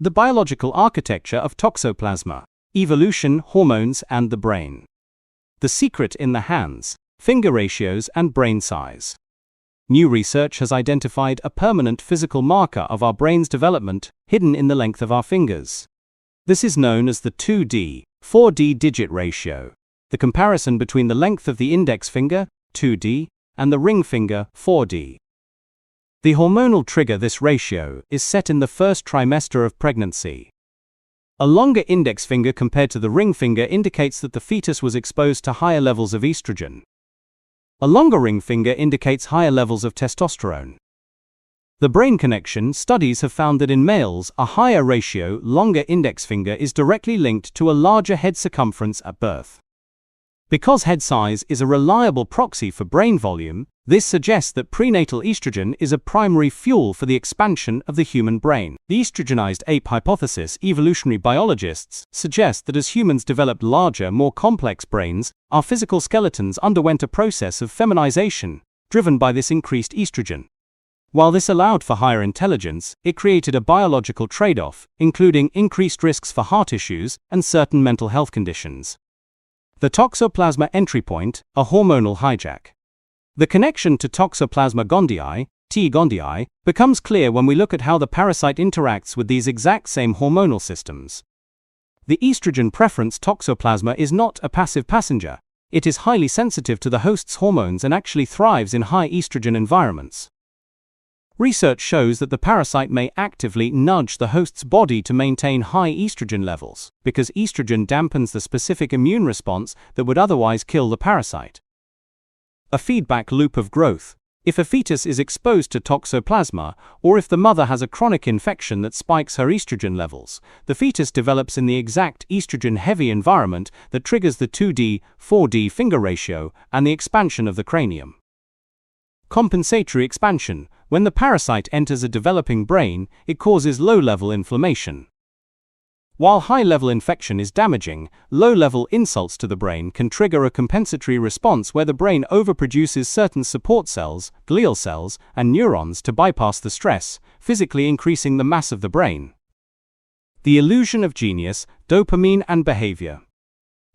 The biological architecture of Toxoplasma, evolution, hormones, and the brain. The secret in the hands, finger ratios, and brain size. New research has identified a permanent physical marker of our brain's development hidden in the length of our fingers. This is known as the 2D, 4D digit ratio, the comparison between the length of the index finger, 2D, and the ring finger, 4D. The hormonal trigger this ratio is set in the first trimester of pregnancy. A longer index finger compared to the ring finger indicates that the fetus was exposed to higher levels of estrogen. A longer ring finger indicates higher levels of testosterone. The brain connection studies have found that in males, a higher ratio, longer index finger is directly linked to a larger head circumference at birth. Because head size is a reliable proxy for brain volume, this suggests that prenatal estrogen is a primary fuel for the expansion of the human brain. The estrogenized ape hypothesis, evolutionary biologists suggest that as humans developed larger, more complex brains, our physical skeletons underwent a process of feminization, driven by this increased estrogen. While this allowed for higher intelligence, it created a biological trade-off, including increased risks for heart issues and certain mental health conditions. The Toxoplasma entry point, a hormonal hijack. The connection to Toxoplasma gondii, T. gondii, becomes clear when we look at how the parasite interacts with these exact same hormonal systems. The estrogen preference Toxoplasma is not a passive passenger. It is highly sensitive to the host's hormones and actually thrives in high estrogen environments. Research shows that the parasite may actively nudge the host's body to maintain high estrogen levels, because estrogen dampens the specific immune response that would otherwise kill the parasite. A feedback loop of growth. If a fetus is exposed to Toxoplasma, or if the mother has a chronic infection that spikes her estrogen levels, the fetus develops in the exact estrogen-heavy environment that triggers the 2D, 4D finger ratio and the expansion of the cranium. Compensatory expansion. When the parasite enters a developing brain, it causes low-level inflammation. While high-level infection is damaging, low-level insults to the brain can trigger a compensatory response where the brain overproduces certain support cells, glial cells, and neurons to bypass the stress, physically increasing the mass of the brain. The illusion of genius, dopamine and behavior.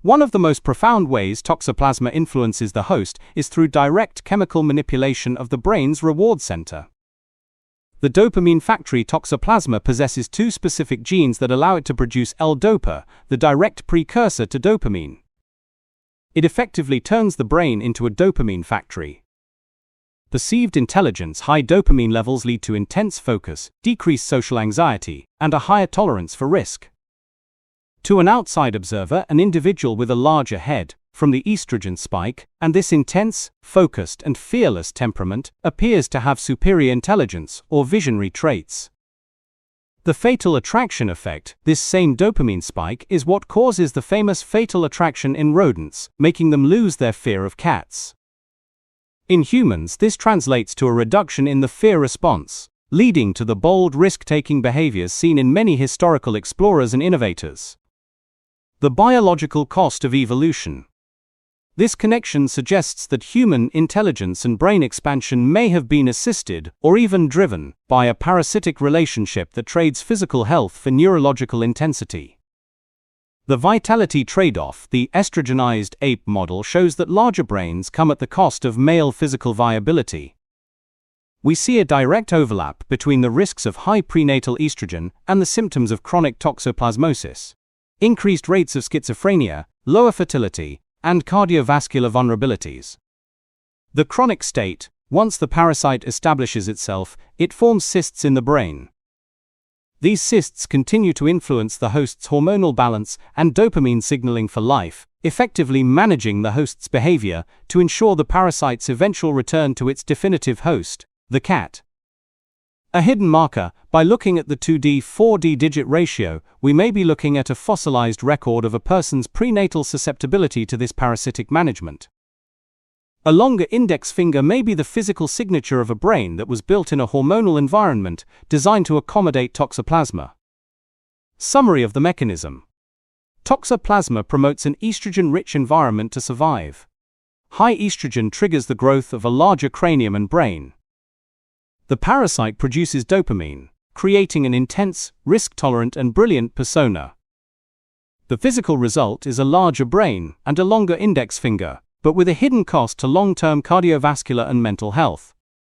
One of the most profound ways Toxoplasma influences the host is through direct chemical manipulation of the brain's reward center. The dopamine factory Toxoplasma possesses two specific genes that allow it to produce L-dopa, the direct precursor to dopamine. It effectively turns the brain into a dopamine factory. Perceived intelligence. High dopamine levels lead to intense focus, decreased social anxiety, and a higher tolerance for risk. To an outside observer, an individual with a larger head, from the estrogen spike, and this intense, focused, and fearless temperament, appears to have superior intelligence or visionary traits. The fatal attraction effect, this same dopamine spike, is what causes the famous fatal attraction in rodents, making them lose their fear of cats. In humans, this translates to a reduction in the fear response, leading to the bold, risk-taking behaviors seen in many historical explorers and innovators. The biological cost of evolution. This connection suggests that human intelligence and brain expansion may have been assisted, or even driven, by a parasitic relationship that trades physical health for neurological intensity. The vitality trade-off. The estrogenized ape model shows that larger brains come at the cost of male physical viability. We see a direct overlap between the risks of high prenatal estrogen and the symptoms of chronic toxoplasmosis. Increased rates of schizophrenia, lower fertility, and cardiovascular vulnerabilities. The chronic state. Once the parasite establishes itself, it forms cysts in the brain. These cysts continue to influence the host's hormonal balance and dopamine signaling for life, effectively managing the host's behavior to ensure the parasite's eventual return to its definitive host, the cat. A hidden marker. By looking at the 2D-4D digit ratio, we may be looking at a fossilized record of a person's prenatal susceptibility to this parasitic management. A longer index finger may be the physical signature of a brain that was built in a hormonal environment designed to accommodate Toxoplasma. Summary of the mechanism. Toxoplasma promotes an estrogen-rich environment to survive. High estrogen triggers the growth of a larger cranium and brain. The parasite produces dopamine, creating an intense, risk-tolerant and brilliant persona. The physical result is a larger brain and a longer index finger, but with a hidden cost to long-term cardiovascular and mental health.